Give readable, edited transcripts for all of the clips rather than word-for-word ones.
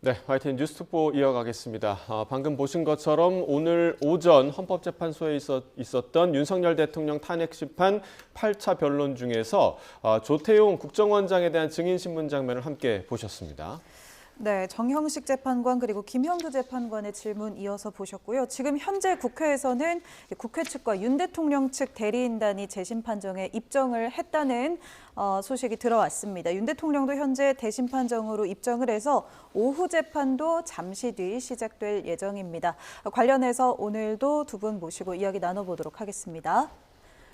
네, YTN 뉴스특보 이어가겠습니다. 방금 보신 것처럼 오늘 오전 헌법재판소에 있었던 윤석열 대통령 탄핵 심판 8차 변론 중에서 조태용 국정원장에 대한 증인신문 장면을 함께 보셨습니다. 네, 정형식 재판관 그리고 김형두 재판관의 질문 이어서 보셨고요. 지금 현재 국회에서는 국회 측과 윤 대통령 측 대리인단이 재심 판정에 입정을 했다는 소식이 들어왔습니다. 윤 대통령도 현재 대심 판정으로 입정을 해서 오후 재판도 잠시 뒤 시작될 예정입니다. 관련해서 오늘도 두 분 모시고 이야기 나눠보도록 하겠습니다.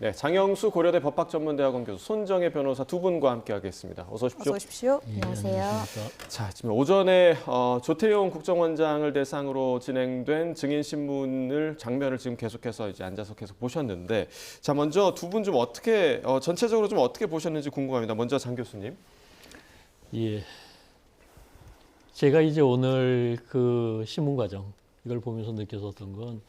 네, 장영수 고려대 법학전문대학원 교수, 손정혜 변호사 두 분과 함께하겠습니다. 어서 오십시오. 어서 오십시오. 안녕하세요. 자, 지금 오전에 조태용 국정원장을 대상으로 진행된 증인신문을 장면을 지금 계속해서 이제 앉아서 계속 보셨는데, 자 먼저 두 분 좀 어떻게 전체적으로 좀 어떻게 보셨는지 궁금합니다. 먼저 장 교수님. 예, 제가 이제 오늘 그 신문 과정 이걸 보면서 느꼈었던 건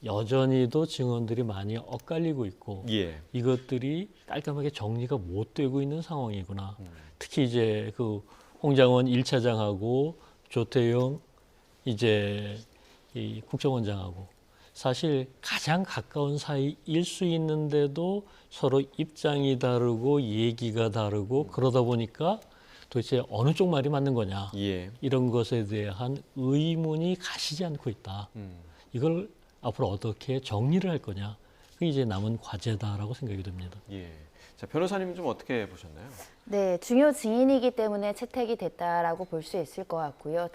여전히도 증언들이 많이 엇갈리고 있고 이것들이 깔끔하게 정리가 못 되고 있는 상황이구나. 특히 이제 그 홍장원 1차장하고 조태용 이제 이 국정원장하고 사실 가장 가까운 사이일 수 있는데도 서로 입장이 다르고 얘기가 다르고 그러다 보니까 도대체 어느 쪽 말이 맞는 거냐 이런 것에 대한 의문이 가시지 않고 있다. 이걸 앞으로 어떻게 정리를 할 거냐, 그게 이제 남은 과제다라고 생각이 듭니다. 자, 변호사님 좀 어떻게 보셨나요? 네, 중요 증인이기 때문에 채택이 됐다라고 볼 수 있을 것 같고요.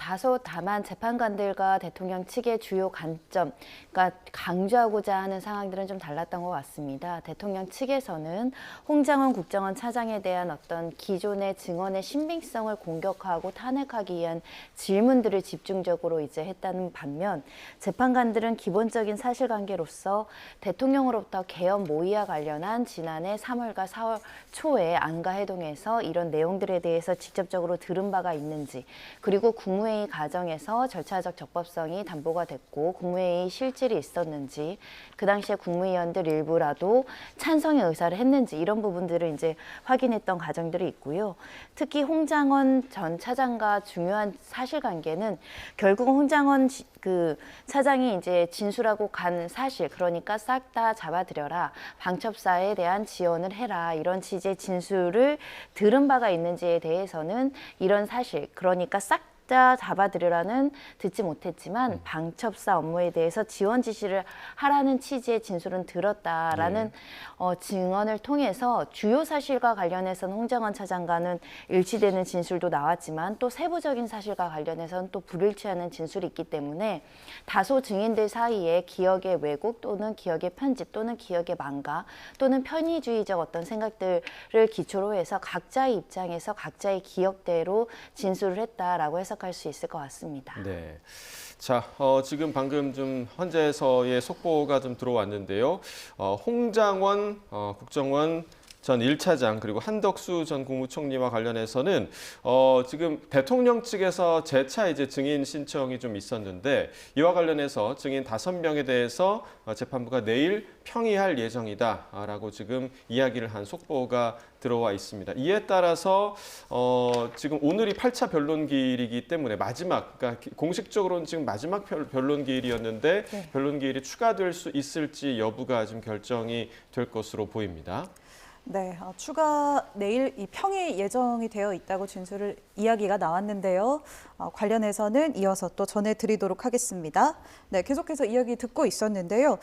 다만 재판관들과 대통령 측의 주요 관점, 그러니까 강조하고자 하는 상황들은 좀 달랐던 것 같습니다. 대통령 측에서는 홍장원 국정원 차장에 대한 어떤 기존의 증언의 신빙성을 공격하고 탄핵하기 위한 질문들을 집중적으로 이제 했다는 반면, 재판관들은 기본적인 사실관계로서 대통령으로부터 계엄 모의와 관련한 지난해 3월과 4월 초에 안가 회동에서 이런 내용들에 대해서 직접적으로 들은 바가 있는지, 그리고 국무회의 과정에서 절차적 적법성이 담보가 됐고 국무회의 실질이 있었는지, 그 당시에 국무위원들 일부라도 찬성의 의사를 했는지, 이런 부분들을 이제 확인했던 과정들이 있고요. 특히 홍장원 전 차장과 중요한 사실관계는 결국 홍장원 그 차장이 이제 진술하고 간 사실, 그러니까 싹 다 잡아들여라, 방첩사에 대한 지원을 해라, 이런 취지의 진술을 들은 바가 있는지에 대해서는 이런 사실, 그러니까 싹 다 잡아들여라는 듣지 못했지만 방첩사 업무에 대해서 지원 지시를 하라는 취지의 진술은 들었다라는 증언을 통해서 주요 사실과 관련해서는 홍장원 차장과는 일치되는 진술도 나왔지만, 또 세부적인 사실과 관련해서는 또 불일치하는 진술이 있기 때문에 다소 증인들 사이에 기억의 왜곡 또는 기억의 편집 또는 기억의 망가 또는 편의주의적 어떤 생각들을 기초로 해서 각자의 입장에서 각자의 기억대로 진술을 했다라고 해석할 수 있을 것 같습니다. 네. 자, 지금 방금 좀 헌재에서의 속보가 좀 들어왔는데요. 홍장원 국정원 전 1차장 그리고 한덕수 전 국무총리와 관련해서는 지금 대통령 측에서 재차 이제 증인 신청이 좀 있었는데, 이와 관련해서 증인 5명에 대해서 재판부가 내일 평의할 예정이다라고 지금 이야기를 한 속보가 들어와 있습니다. 이에 따라서 지금 오늘이 8차 변론기일이기 때문에 마지막, 그러니까 공식적으로는 지금 마지막 변론기일이었는데 변론기일이 추가될 수 있을지 여부가 지금 결정이 될 것으로 보입니다. 네, 추가 내일 이 평의 예정이 되어 있다고 이야기가 나왔는데요. 관련해서는 이어서 또 전해드리도록 하겠습니다. 네, 계속해서 이야기 듣고 있었는데요.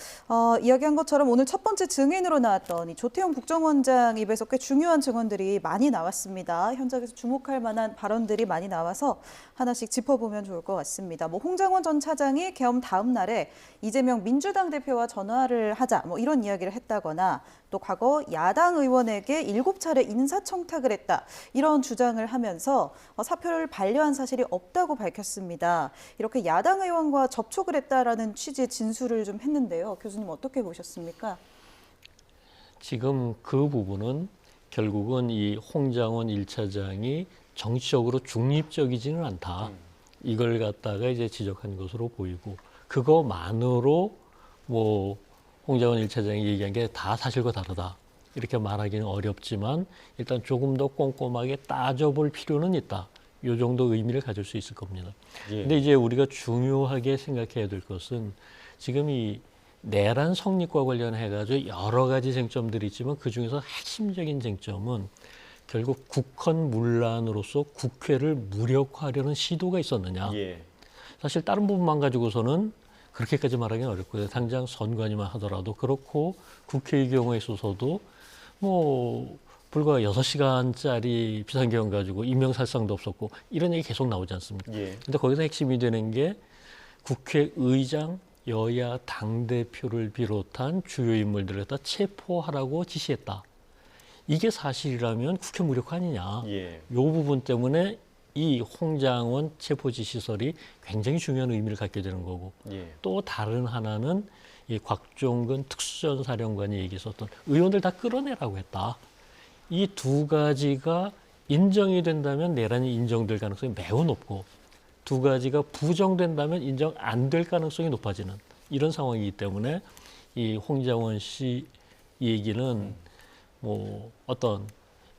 이야기한 것처럼 오늘 첫 번째 증인으로 나왔던 이 조태용 국정원장 입에서 꽤 중요한 증언들이 많이 나왔습니다. 현장에서 주목할 만한 발언들이 많이 나와서 하나씩 짚어보면 좋을 것 같습니다. 홍장원 전 차장이 계엄 다음 날에 이재명 민주당 대표와 전화를 하자, 이런 이야기를 했다거나, 또 과거 야당 의원에게 7차례 인사청탁을 했다, 이런 주장을 하면서 사표를 반려한 사실이 없다고 밝혔습니다. 이렇게 야당 의원과 접촉을 했다라는 취지의 진술을 좀 했는데요. 교수님 어떻게 보셨습니까? 지금 그 부분은 결국은 이 홍장원 1차장이 정치적으로 중립적이지는 않다. 이걸 갖다가 이제 지적한 것으로 보이고, 그거만으로 홍장원 1차장이 얘기한 게 다 사실과 다르다, 이렇게 말하기는 어렵지만 일단 조금 더 꼼꼼하게 따져볼 필요는 있다. 요 정도 의미를 가질 수 있을 겁니다. 예. 근데 이제 우리가 중요하게 생각해야 될 것은 지금 이 내란 성립과 관련해 가지고 여러 가지 쟁점들이 있지만 그중에서 핵심적인 쟁점은 결국 국헌 문란으로서 국회를 무력화하려는 시도가 있었느냐. 예. 사실 다른 부분만 가지고서는 그렇게까지 말하기는 어렵고요. 당장 선관위만 하더라도 그렇고 국회의 경우에 있어서도 뭐 불과 6시간짜리 비상계엄 가지고 인명살상도 없었고 이런 얘기 계속 나오지 않습니까? 예. 근데 거기서 핵심이 되는 게 국회의장, 여야 당대표를 비롯한 주요 인물들을 다 체포하라고 지시했다. 이게 사실이라면 국회 무력화 아니냐. 예. 이 부분 때문에 이 홍장원 체포 지시설이 굉장히 중요한 의미를 갖게 되는 거고 예. 또 다른 하나는 이 곽종근 특수전사령관이 얘기했었던 의원들 다 끌어내라고 했다. 이 두 가지가 인정이 된다면 내란이 인정될 가능성이 매우 높고 두 가지가 부정된다면 인정 안 될 가능성이 높아지는 이런 상황이기 때문에 이 홍장원 씨 얘기는 뭐 어떤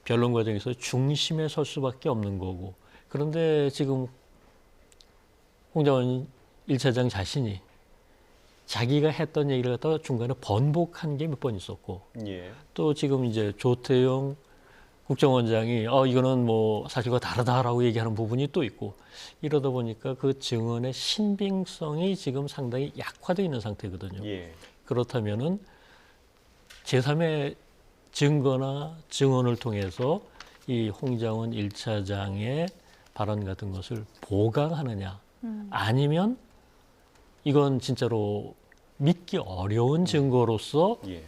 변론 과정에서 중심에 설 수밖에 없는 거고 그런데 지금 홍장원 1차장 자신이 자기가 했던 얘기를 갖다가 중간에 번복한 게 몇 번 있었고 예. 또 지금 이제 조태용 국정원장이 이거는 뭐 사실과 다르다라고 얘기하는 부분이 또 있고 이러다 보니까 그 증언의 신빙성이 지금 상당히 약화되어 있는 상태거든요. 예. 그렇다면은 제3의 증거나 증언을 통해서 이 홍장원 1차장의 발언 같은 것을 보강하느냐 아니면 이건 진짜로 믿기 어려운 증거로서 예.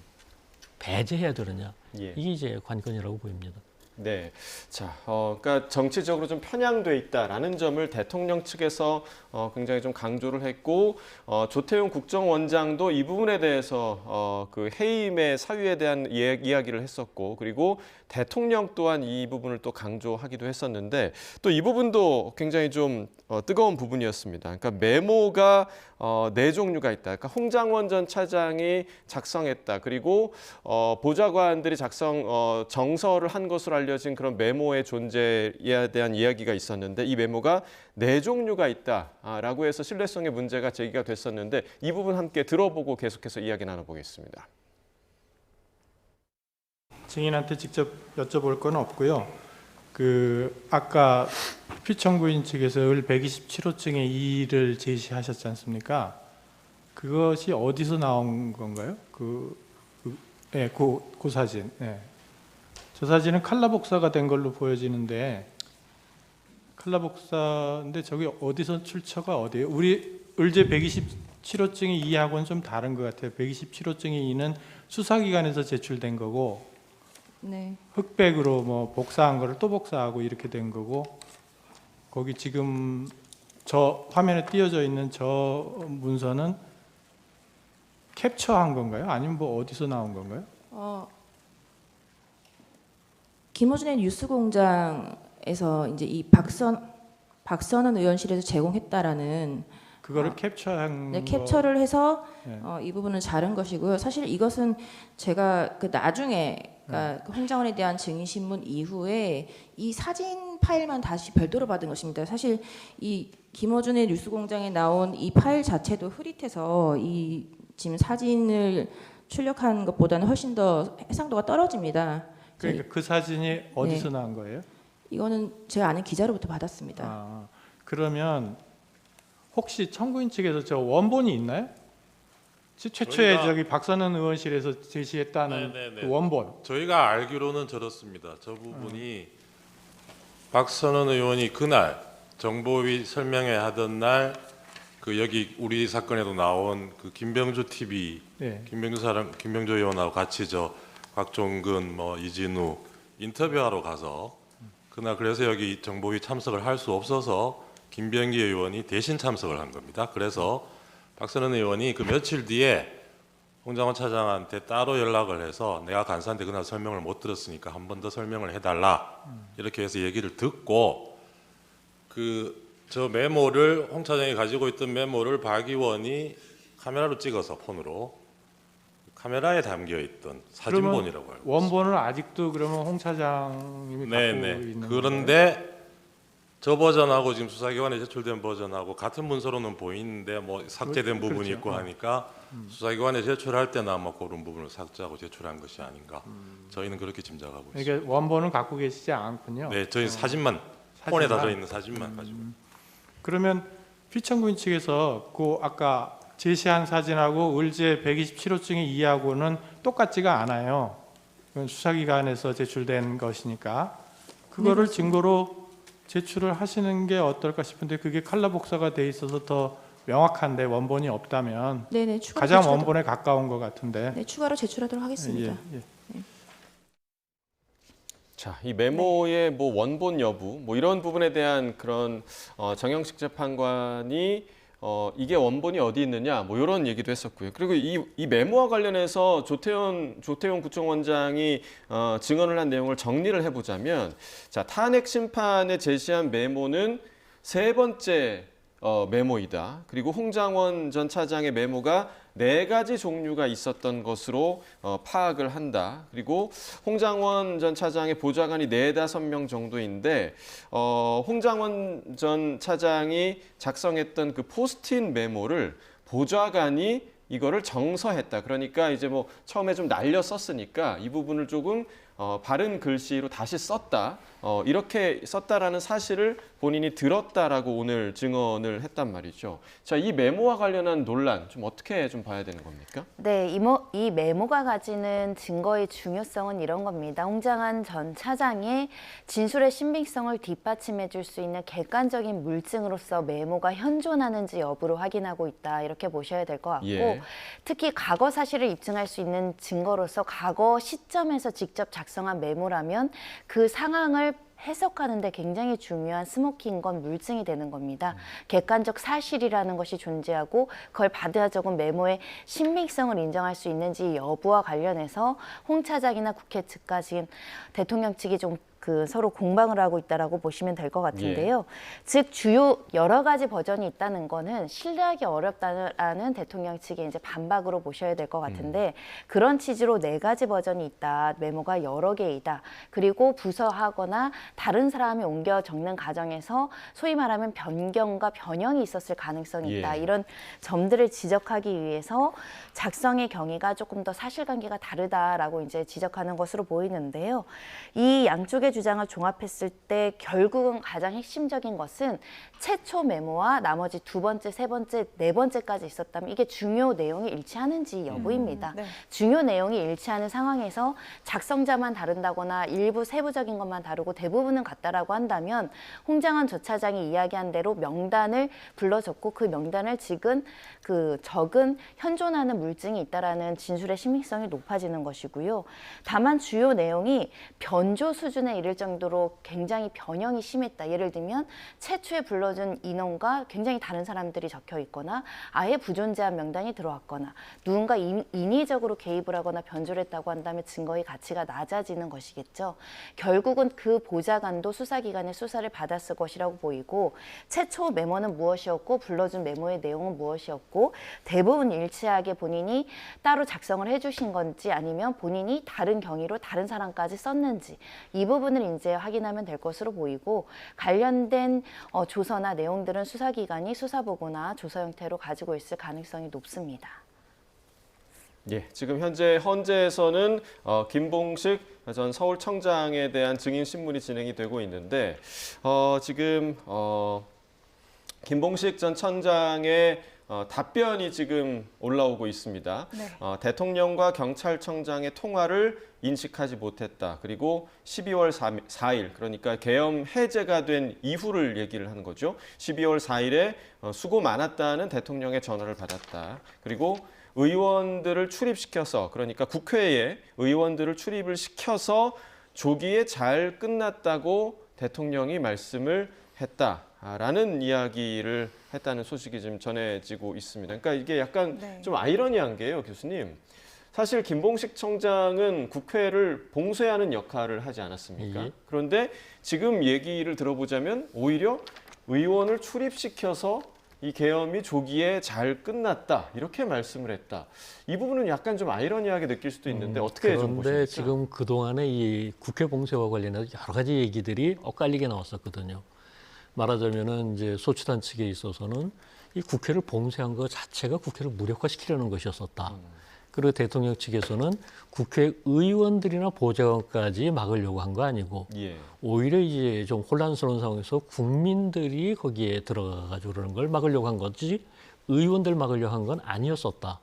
배제해야 되느냐 예. 이게 이제 관건이라고 보입니다. 네. 자, 그러니까 정치적으로 좀 편향돼 있다라는 점을 대통령 측에서 굉장히 좀 강조를 했고, 조태용 국정원장도 이 부분에 대해서 그 해임의 사유에 대한 이야기를 했었고, 그리고 대통령 또한 이 부분을 또 강조하기도 했었는데, 또 이 부분도 굉장히 좀 뜨거운 부분이었습니다. 그러니까 메모가 네 종류가 있다. 그러니까 홍장원 전 차장이 작성했다. 그리고 보좌관들이 정서를 한 것으로 알려진 그런 메모의 존재에 대한 이야기가 있었는데 이 메모가 네 종류가 있다라고 해서 신뢰성의 문제가 제기가 됐었는데 이 부분 함께 들어보고 계속해서 이야기 나눠보겠습니다. 증인한테 직접 여쭤볼 건 없고요. 아까 피청구인 측에서 을 127호증의 이의를 제시하셨지 않습니까? 그것이 어디서 나온 건가요? 그 사진. 네. 저 사진은 칼라 복사가 된 걸로 보여지는데 칼라 복사인데 저기 어디서 출처가 어디예요? 우리 을제 127호증의 이의하고는 좀 다른 것 같아요. 127호증의 이의는 수사기관에서 제출된 거고 네. 흑백으로 뭐 복사한 거를 또 복사하고 이렇게 된 거고 거기 지금 저 화면에 띄어져 있는 저 문서는 캡처한 건가요? 아니면 뭐 어디서 나온 건가요? 김어준의 뉴스공장에서 이제 이 박선원 의원실에서 제공했다라는 그거를 캡처한 네, 캡처를 해서 네. 이 부분은 자른 것이고요. 사실 이것은 제가 나중에 그러니까 그 홍장원에 대한 증인 신문 이후에 이 사진 파일만 다시 별도로 받은 것입니다. 사실 이 김어준의 뉴스공장에 나온 이 파일 자체도 흐릿해서 이 지금 사진을 출력한 것보다는 훨씬 더 해상도가 떨어집니다. 그러니까 그 사진이 어디서 나온 거예요? 이거는 제가 아는 기자로부터 받았습니다. 그러면 혹시 청구인 측에서 저 원본이 있나요? 최초에 저기 박선원 의원실에서 제시했다는 그 원본. 저희가 알기로는 저렇습니다. 저 부분이 박선원 의원이 그날 정보위 설명회 하던 날 그 여기 우리 사건에도 나온 그 김병조 TV 네. 김병조 의원하고 같이 저 곽종근 이진우 인터뷰하러 가서 그날 그래서 여기 정보위 참석을 할 수 없어서 김병기 의원이 대신 참석을 한 겁니다. 그래서 박선원 의원이 그 며칠 뒤에 홍장원 차장한테 따로 연락을 해서 내가 간사한테 그날 설명을 못 들었으니까 한 번 더 설명을 해달라 이렇게 해서 얘기를 듣고 저 메모를 홍 차장이 가지고 있던 메모를 박 의원이 카메라로 찍어서 폰으로 카메라에 담겨 있던 사진본이라고 알고 원본을 아직도 그러면 홍 차장님이 갖고 있는 그런데 저 버전하고 지금 수사기관에 제출된 버전하고 같은 문서로는 보이는데 뭐 삭제된 부분이 있고 하니까 수사기관에 제출할 때는 아마 그런 부분을 삭제하고 제출한 것이 아닌가. 저희는 그렇게 짐작하고 있습니다. 이게 원본은 갖고 계시지 않군요. 네, 저희 사진만 폰에 다져 있는 사진만 가지고. 그러면 피청구인 측에서 그 아까 제시한 사진하고 을제 127호증의 이하고는 똑같지가 않아요. 그건 수사기관에서 제출된 것이니까 그거를 증거로 제출을 하시는 게 어떨까 싶은데 그게 칼라 복사가 돼 있어서 더 명확한데 원본이 없다면 네네, 추가로 가장 제출하도록- 원본에 가까운 것 같은데. 네, 추가로 제출하도록 하겠습니다. 예, 예. 자, 이 메모의 뭐 원본 여부, 뭐 이런 부분에 대한 그런 정영식 재판관이 이게 원본이 어디 있느냐, 뭐 이런 얘기도 했었고요. 그리고 이 메모와 관련해서 조태용 구청원장이 증언을 한 내용을 정리를 해보자면, 자, 탄핵 심판에 제시한 메모는 세 번째 메모이다. 그리고 홍장원 전 차장의 메모가 4가지 종류가 있었던 것으로 파악을 한다. 그리고 홍장원 전 차장의 보좌관이 4-5명 정도인데 홍장원 전 차장이 작성했던 그 포스트잇 메모를 보좌관이 이거를 정서했다. 그러니까 이제 뭐 처음에 좀 날려 썼으니까 이 부분을 조금 바른 글씨로 다시 썼다. 이렇게 썼다라는 사실을 본인이 들었다라고 오늘 증언을 했단 말이죠. 자, 이 메모와 관련한 논란 좀 어떻게 좀 봐야 되는 겁니까? 네, 이 메모가 가지는 증거의 중요성은 이런 겁니다. 홍장한 전 차장의 진술의 신빙성을 뒷받침해 줄 수 있는 객관적인 물증으로서 메모가 현존하는지 여부를 확인하고 있다. 이렇게 보셔야 될 것 같고 예. 특히 과거 사실을 입증할 수 있는 증거로서 과거 시점에서 직접 작성한 메모라면 그 상황을 해석하는 데 굉장히 중요한 스모킹 건 물증이 되는 겁니다. 객관적 사실이라는 것이 존재하고 그걸 받아 적은 메모의 신빙성을 인정할 수 있는지 여부와 관련해서 홍 차장이나 국회 측과 지금 대통령 측이 좀 서로 공방을 하고 있다라고 보시면 될 것 같은데요. 즉 주요 여러 가지 버전이 있다는 거는 신뢰하기 어렵다는 대통령 측의 이제 반박으로 보셔야 될 것 같은데 그런 취지로 4가지 버전이 있다. 메모가 여러 개이다. 그리고 부서하거나 다른 사람이 옮겨 적는 과정에서 소위 말하면 변경과 변형이 있었을 가능성이 있다. 예. 이런 점들을 지적하기 위해서 작성의 경위가 조금 더 사실관계가 다르다라고 이제 지적하는 것으로 보이는데요. 이 양쪽의 주장을 종합했을 때 결국은 가장 핵심적인 것은 최초 메모와 나머지 2번째, 3번째, 4번째까지 있었다면 이게 중요 내용이 일치하는지 여부입니다. 네. 중요 내용이 일치하는 상황에서 작성자만 다른다거나 일부 세부적인 것만 다르고 대부분은 같다라고 한다면 홍장한 전 차장이 이야기한 대로 명단을 불러줬고 그 명단을 지금 적은 현존하는 물증이 있다라는 진술의 신빙성이 높아지는 것이고요. 다만 주요 내용이 변조 수준에 이를 정도로 굉장히 변형이 심했다. 예를 들면 최초에 불러준 인원과 굉장히 다른 사람들이 적혀 있거나 아예 부존재한 명단이 들어왔거나 누군가 인위적으로 개입을 하거나 변조를 했다고 한다면 증거의 가치가 낮아지는 것이겠죠. 결국은 그 보좌관도 수사기관의 수사를 받았을 것이라고 보이고 최초 메모는 무엇이었고 불러준 메모의 내용은 무엇이었고 대부분 일치하게 본인이 따로 작성을 해주신 건지 아니면 본인이 다른 경위로 다른 사람까지 썼는지 이 부분을 이제 확인하면 될 것으로 보이고 관련된 조서나 내용들은 수사기관이 수사보고나 조서 형태로 가지고 있을 가능성이 높습니다. 예, 지금 현재 헌재에서는 김봉식 전 서울청장에 대한 증인 신문이 진행이 되고 있는데 지금 김봉식 전 청장의 답변이 지금 올라오고 있습니다. 네. 대통령과 경찰청장의 통화를 인식하지 못했다. 그리고 12월 4일, 그러니까 계엄 해제가 된 이후를 얘기를 하는 거죠. 12월 4일에 수고 많았다는 대통령의 전화를 받았다. 그리고 의원들을 출입시켜서, 그러니까 국회에 의원들을 출입을 시켜서 조기에 잘 끝났다고 대통령이 말씀을 했다라는 이야기를 했다는 소식이 지금 전해지고 있습니다. 그러니까 이게 약간 네. 좀 아이러니한 게요, 교수님. 사실 김봉식 청장은 국회를 봉쇄하는 역할을 하지 않았습니까? 예. 그런데 지금 얘기를 들어보자면 오히려 의원을 출입시켜서 이 계엄이 조기에 잘 끝났다 이렇게 말씀을 했다. 이 부분은 약간 좀 아이러니하게 느낄 수도 있는데 어떻게 좀 보십니까? 그런데 지금 그동안에 이 국회 봉쇄와 관련해서 여러 가지 얘기들이 엇갈리게 나왔었거든요. 말하자면은 이제 소추단 측에 있어서는 이 국회를 봉쇄한 것 자체가 국회를 무력화시키려는 것이었었다. 그리고 대통령 측에서는 국회의원들이나 보좌관까지 막으려고 한 거 아니고 예. 오히려 이제 좀 혼란스러운 상황에서 국민들이 거기에 들어가가지고 그러는 걸 막으려고 한 거지 의원들 막으려고 한 건 아니었었다.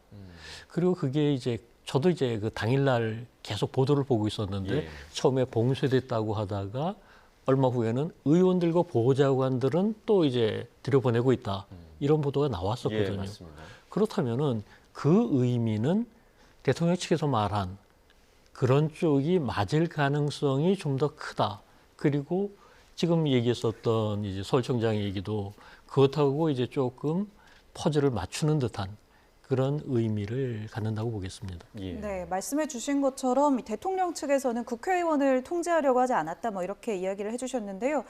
그리고 그게 이제 저도 이제 그 당일날 계속 보도를 보고 있었는데 예. 처음에 봉쇄됐다고 하다가 얼마 후에는 의원들과 보좌관들은 또 이제 들여보내고 있다. 이런 보도가 예, 나왔었거든요. 맞습니다. 그렇다면은 그 의미는 대통령 측에서 말한 그런 쪽이 맞을 가능성이 좀 더 크다. 그리고 지금 얘기했었던 이제 서울청장의 얘기도 그것하고 이제 조금 퍼즐을 맞추는 듯한 그런 의미를 갖는다고 보겠습니다. 예. 네, 말씀해 주신 것처럼 이 대통령 측에서는 국회의원을 통제하려고 하지 않았다, 뭐 이렇게 이야기를 해주셨는데요.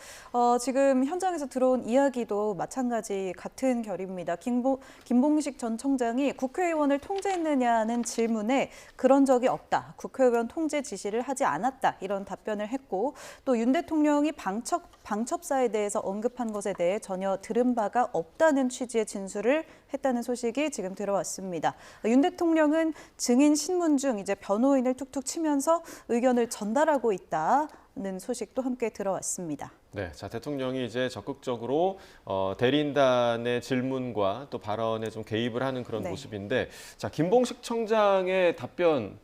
지금 현장에서 들어온 이야기도 마찬가지 같은 결입니다. 김봉식 전 청장이 국회의원을 통제했느냐는 질문에 그런 적이 없다. 국회의원 통제 지시를 하지 않았다. 이런 답변을 했고 또 윤 대통령이 방첩사에 대해서 언급한 것에 대해 전혀 들은 바가 없다는 취지의 진술을 했다는 소식이 지금 들어왔습니다. 윤 대통령은 증인 신문 중 이제 변호인을 툭툭 치면서 의견을 전달하고 있다는 소식도 함께 들어왔습니다. 네, 자 대통령이 이제 적극적으로 대리인단의 질문과 또 발언에 좀 개입을 하는 그런 네. 모습인데, 자 김봉식 청장의 답변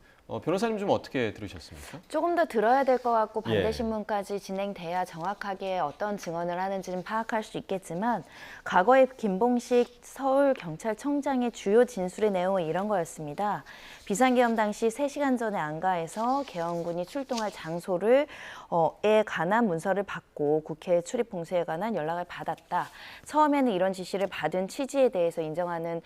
변호사님 좀 어떻게 들으셨습니까? 조금 더 들어야 될 것 같고 예. 반대 신문까지 진행돼야 정확하게 어떤 증언을 하는지는 파악할 수 있겠지만 과거에 김봉식 서울경찰청장의 주요 진술의 내용은 이런 거였습니다. 비상계엄 당시 3시간 전에 안가에서 계엄군이 출동할 장소를 에 관한 문서를 받고 국회 출입 봉쇄에 관한 연락을 받았다. 처음에는 이런 지시를 받은 취지에 대해서 인정하는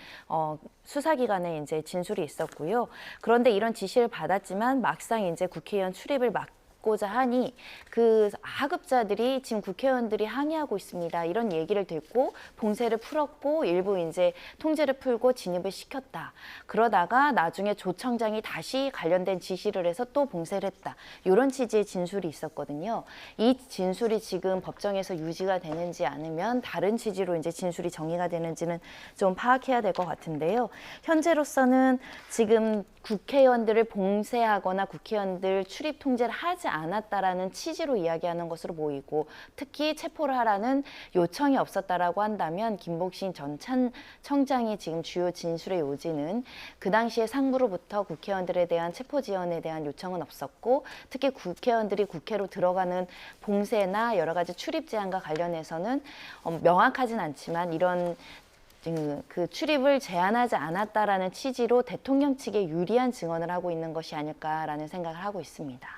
수사기관의 이제 진술이 있었고요. 그런데 이런 지시를 받았지만 막상 이제 국회의원 출입을 막고자 하니 그 하급자들이 지금 국회의원들이 항의하고 있습니다. 이런 얘기를 듣고 봉쇄를 풀었고 일부 이제 통제를 풀고 진입을 시켰다. 그러다가 나중에 조 청장이 다시 관련된 지시를 해서 또 봉쇄를 했다. 이런 취지의 진술이 있었거든요. 이 진술이 지금 법정에서 유지가 되는지 아니면 다른 취지로 이제 진술이 정리가 되는지는 좀 파악해야 될 것 같은데요. 현재로서는 지금 국회의원들을 봉쇄하거나 국회의원들 출입 통제를 하지 않았다라는 취지로 이야기하는 것으로 보이고 특히 체포를 하라는 요청이 없었다라고 한다면 김봉식 전 청장이 지금 주요 진술의 요지는 그 당시에 상부로부터 국회의원들에 대한 체포 지원에 대한 요청은 없었고 특히 국회의원들이 국회로 들어가는 봉쇄나 여러 가지 출입 제한과 관련해서는 명확하진 않지만 이런 그 출입을 제한하지 않았다라는 취지로 대통령 측에 유리한 증언을 하고 있는 것이 아닐까라는 생각을 하고 있습니다.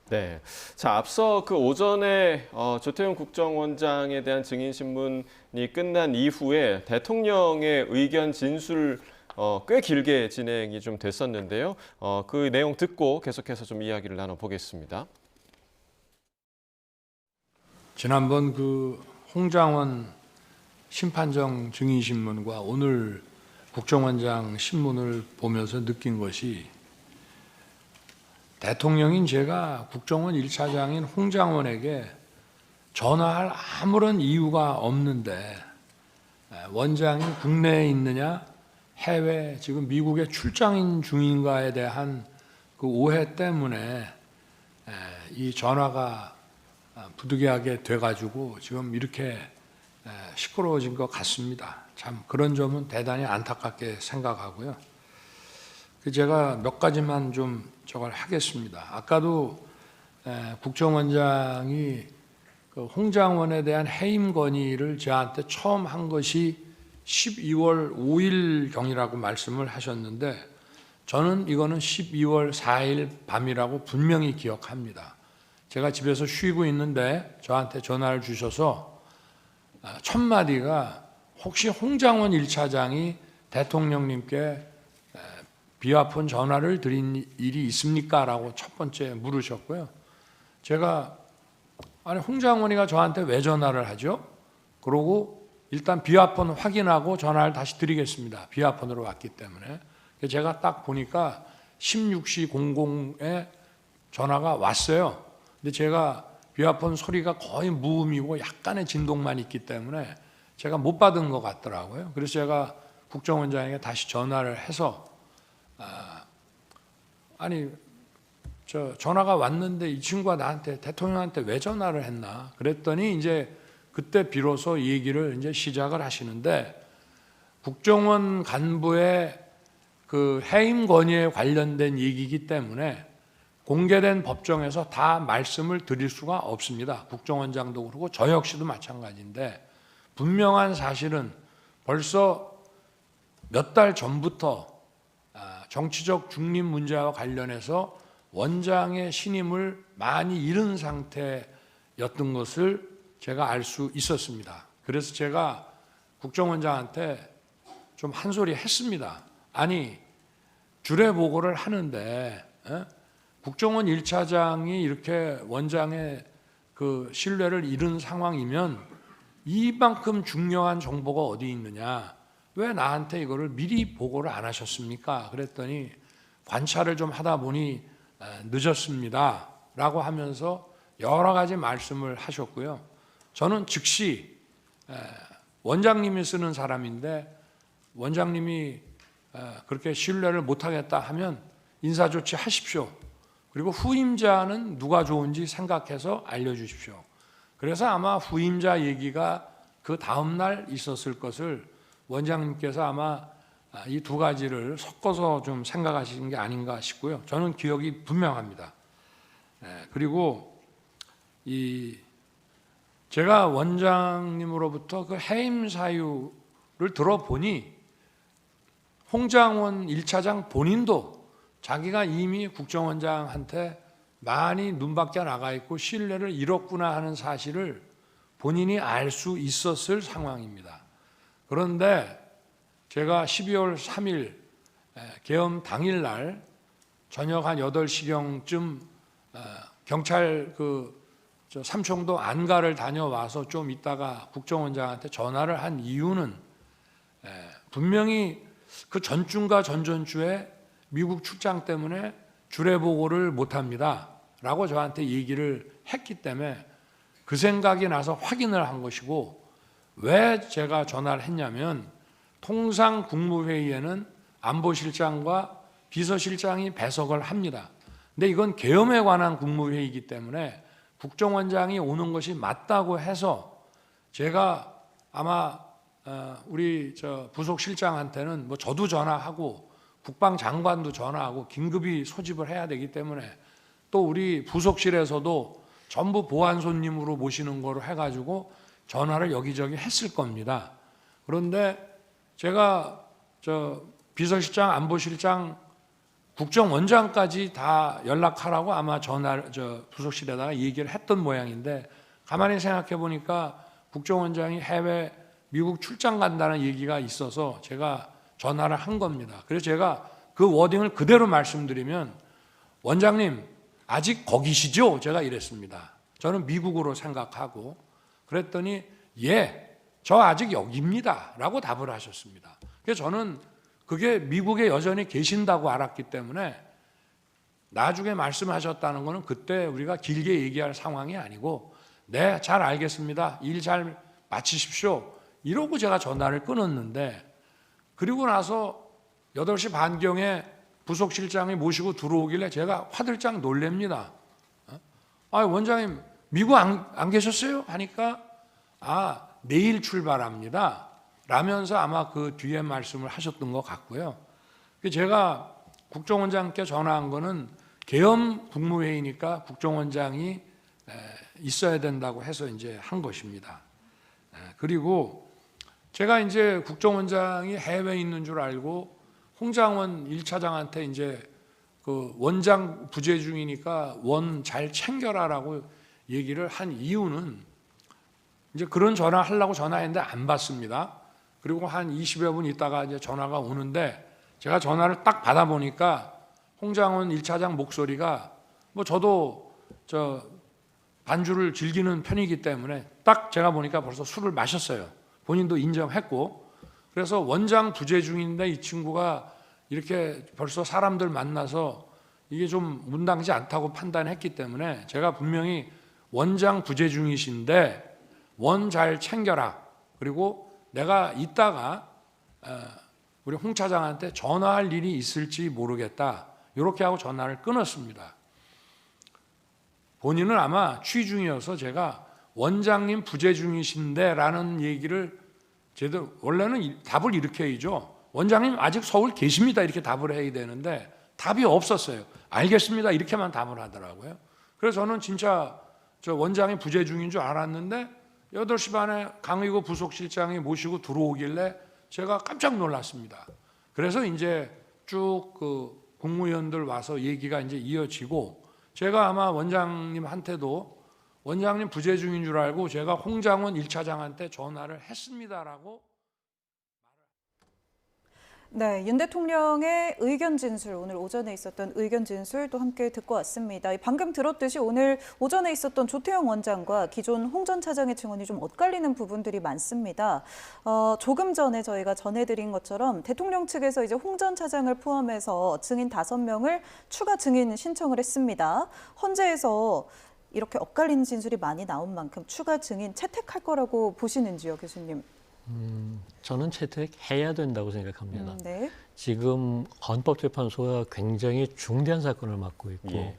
네. 자, 앞서 그 오전에 조태용 국정원장에 대한 증인 신문이 끝난 이후에 대통령의 의견 진술 꽤 길게 진행이 좀 됐었는데요. 그 내용 듣고 계속해서 좀 이야기를 나눠보겠습니다. 지난번 그 홍장원 심판정 증인 신문과 오늘 국정원장 신문을 보면서 느낀 것이 대통령인 제가 국정원 1차장인 홍장원에게 전화할 아무런 이유가 없는데 원장이 국내에 있느냐 해외 지금 미국에 출장 중인가에 대한 그 오해 때문에 이 전화가 부득이하게 돼가지고 지금 이렇게 시끄러워진 것 같습니다. 참 그런 점은 대단히 안타깝게 생각하고요. 제가 몇 가지만 좀 저걸 하겠습니다. 아까도 국정원장이 그 홍장원에 대한 해임 건의를 저한테 처음 한 것이 12월 5일경이라고 말씀을 하셨는데 저는 이거는 12월 4일 밤이라고 분명히 기억합니다. 제가 집에서 쉬고 있는데 저한테 전화를 주셔서 첫 마디가 혹시 홍장원 1차장이 대통령님께 비화폰 전화를 드린 일이 있습니까? 라고 첫 번째 물으셨고요. 제가 아니 홍장원이가 저한테 왜 전화를 하죠? 그러고 일단 비화폰 확인하고 전화를 다시 드리겠습니다. 비화폰으로 왔기 때문에. 제가 딱 보니까 16시 00에 전화가 왔어요. 근데 제가 비아폰 소리가 거의 무음이고 약간의 진동만 있기 때문에 제가 못 받은 것 같더라고요. 그래서 제가 국정원장에게 다시 전화를 해서 아니 저 전화가 왔는데 이 친구가 나한테 대통령한테 왜 전화를 했나 그랬더니 이제 그때 비로소 얘기를 이제 시작을 하시는데 국정원 간부의 그 해임 건의에 관련된 얘기이기 때문에 공개된 법정에서 다 말씀을 드릴 수가 없습니다. 국정원장도 그렇고 저 역시도 마찬가지인데 분명한 사실은 벌써 몇 달 전부터 정치적 중립 문제와 관련해서 원장의 신임을 많이 잃은 상태였던 것을 제가 알 수 있었습니다. 그래서 제가 국정원장한테 좀 한 소리 했습니다. 아니 주례 보고를 하는데 국정원 1차장이 이렇게 원장의 그 신뢰를 잃은 상황이면 이만큼 중요한 정보가 어디 있느냐? 왜 나한테 이거를 미리 보고를 안 하셨습니까? 그랬더니 관찰을 좀 하다 보니 늦었습니다. 라고 하면서 여러 가지 말씀을 하셨고요. 저는 즉시 원장님이 쓰는 사람인데 원장님이 그렇게 신뢰를 못하겠다 하면 인사조치 하십시오. 그리고 후임자는 누가 좋은지 생각해서 알려주십시오. 그래서 아마 후임자 얘기가 그 다음날 있었을 것을 원장님께서 아마 이 두 가지를 섞어서 좀 생각하시는 게 아닌가 싶고요. 저는 기억이 분명합니다. 그리고 제가 원장님으로부터 그 해임 사유를 들어보니 홍장원 1차장 본인도 자기가 이미 국정원장한테 많이 눈밖에 나가 있고 신뢰를 잃었구나 하는 사실을 본인이 알 수 있었을 상황입니다. 그런데 제가 12월 3일 계엄 당일날 저녁 한 8시경쯤 경찰 삼청도 안가를 다녀와서 좀 있다가 국정원장한테 전화를 한 이유는 분명히 그 전주인가 전전주에 미국 출장 때문에 주례 보고를 못합니다 라고 저한테 얘기를 했기 때문에 그 생각이 나서 확인을 한 것이고, 왜 제가 전화를 했냐면 통상 국무회의에는 안보실장과 비서실장이 배석을 합니다. 근데 이건 계엄에 관한 국무회의이기 때문에 국정원장이 오는 것이 맞다고 해서 제가 아마 우리 부속실장한테는 뭐 저도 전화하고 국방장관도 전화하고 긴급히 소집을 해야 되기 때문에 또 우리 부속실에서도 전부 보안 손님으로 모시는 거로 해가지고 전화를 여기저기 했을 겁니다. 그런데 제가 비서실장, 안보실장, 국정원장까지 다 연락하라고 아마 부속실에다가 얘기를 했던 모양인데, 가만히 생각해 보니까 국정원장이 해외 미국 출장 간다는 얘기가 있어서 제가 전화를 한 겁니다. 그래서 제가 그 워딩을 그대로 말씀드리면, 원장님 아직 거기시죠? 제가 이랬습니다. 저는 미국으로 생각하고. 그랬더니 예, 저 아직 여기입니다 라고 답을 하셨습니다. 그래서 저는 그게 미국에 여전히 계신다고 알았기 때문에 나중에 말씀하셨다는 거는 그때 우리가 길게 얘기할 상황이 아니고, 네, 잘 알겠습니다, 일 잘 마치십시오 이러고 제가 전화를 끊었는데, 그리고 나서 8시 반경에 부속실장이 모시고 들어오길래 제가 화들짝 놀랍니다. 원장님 미국 안 계셨어요? 하니까 내일 출발합니다 라면서 아마 그 뒤에 말씀을 하셨던 것 같고요. 제가 국정원장께 전화한 거는 계엄 국무회의니까 국정원장이 있어야 된다고 해서 이제 한 것입니다. 그리고 제가 이제 국정원장이 해외에 있는 줄 알고 홍장원 1차장한테 이제 그 원장 부재 중이니까 원 잘 챙겨라라고 얘기를 한 이유는, 이제 그런 전화 하려고 전화했는데 안 받습니다. 그리고 한 20여 분 있다가 이제 전화가 오는데, 제가 전화를 딱 받아보니까 홍장원 1차장 목소리가, 뭐 저도 반주를 즐기는 편이기 때문에 딱 제가 보니까 벌써 술을 마셨어요. 본인도 인정했고. 그래서 원장 부재 중인데 이 친구가 이렇게 벌써 사람들 만나서 이게 좀 문당지 않다고 판단했기 때문에 제가 분명히 원장 부재 중이신데 원 잘 챙겨라. 그리고 내가 이따가 우리 홍 차장한테 전화할 일이 있을지 모르겠다. 이렇게 하고 전화를 끊었습니다. 본인은 아마 취 중이어서 제가 원장님 부재 중이신데 라는 얘기를 제대로 원래는 답을 이렇게 해야죠. 원장님 아직 서울 계십니다. 이렇게 답을 해야 되는데 답이 없었어요. 알겠습니다. 이렇게만 답을 하더라고요. 그래서 저는 진짜 저 원장이 부재 중인 줄 알았는데 8시 반에 강의구 부속실장이 모시고 들어오길래 제가 깜짝 놀랐습니다. 그래서 이제 쭉 그 국무위원들 와서 얘기가 이제 이어지고 제가 아마 원장님한테도 원장님 부재 중인 줄 알고 제가 홍장원 1차장한테 전화를 했습니다라고. 네, 윤 대통령의 의견 진술, 오늘 오전에 있었던 의견 진술도 함께 듣고 왔습니다. 방금 들었듯이 오늘 오전에 있었던 조태영 원장과 기존 홍 전 차장의 증언이 좀 엇갈리는 부분들이 많습니다. 조금 전에 저희가 전해드린 것처럼 대통령 측에서 이제 홍 전 차장을 포함해서 증인 5명을 추가 증인 신청을 했습니다. 헌재에서 이렇게 엇갈리는 진술이 많이 나온 만큼 추가 증인 채택할 거라고 보시는지요, 교수님? 저는 채택해야 된다고 생각합니다. 네. 지금 헌법재판소가 굉장히 중대한 사건을 맡고 있고 예.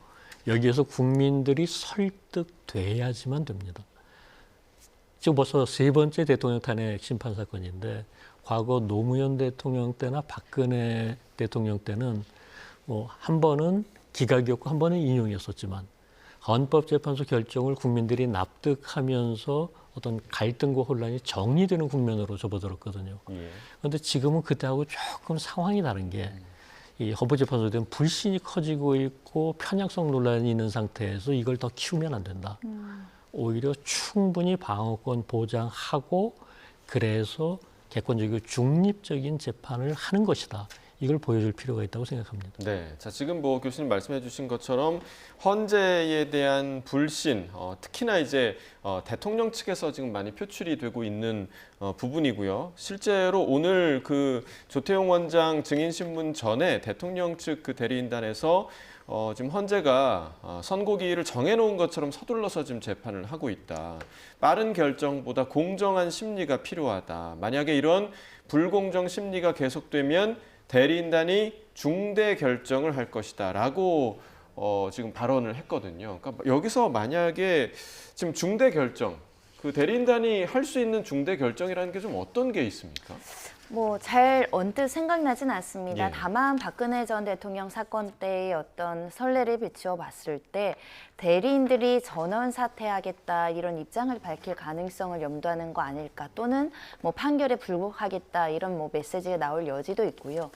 여기에서 국민들이 설득돼야지만 됩니다. 지금 벌써 3번째 대통령 탄핵 심판 사건인데 과거 노무현 대통령 때나 박근혜 대통령 때는 뭐 한 번은 기각이었고 한 번은 인용이었었지만 헌법재판소 결정을 국민들이 납득하면서 어떤 갈등과 혼란이 정리되는 국면으로 접어들었거든요. 그런데 지금은 그때하고 조금 상황이 다른 게 이 헌법재판소에 대한 불신이 커지고 있고 편향성 논란이 있는 상태에서 이걸 더 키우면 안 된다. 오히려 충분히 방어권 보장하고 그래서 객관적이고 중립적인 재판을 하는 것이다. 이걸 보여줄 필요가 있다고 생각합니다. 네, 자 지금 뭐 교수님 말씀해주신 것처럼 헌재에 대한 불신, 특히나 이제 대통령 측에서 지금 많이 표출이 되고 있는 부분이고요. 실제로 오늘 그 조태용 원장 증인 신문 전에 대통령 측 그 대리인단에서 지금 헌재가 선고기일을 정해놓은 것처럼 서둘러서 지금 재판을 하고 있다. 빠른 결정보다 공정한 심리가 필요하다. 만약에 이런 불공정 심리가 계속되면 대리인단이 중대 결정을 할 것이다 라고 지금 발언을 했거든요. 그러니까 여기서 만약에 지금 중대 결정, 그 대리인단이 할 수 있는 중대 결정이라는 게 좀 어떤 게 있습니까? 뭐 잘 언뜻 생각나진 않습니다. 예. 다만 박근혜 전 대통령 사건 때의 어떤 선례를 비추어 봤을 때 대리인들이 전원 사퇴하겠다 이런 입장을 밝힐 가능성을 염두하는 거 아닐까, 또는 뭐 판결에 불복하겠다 이런 뭐 메시지가 나올 여지도 있고요.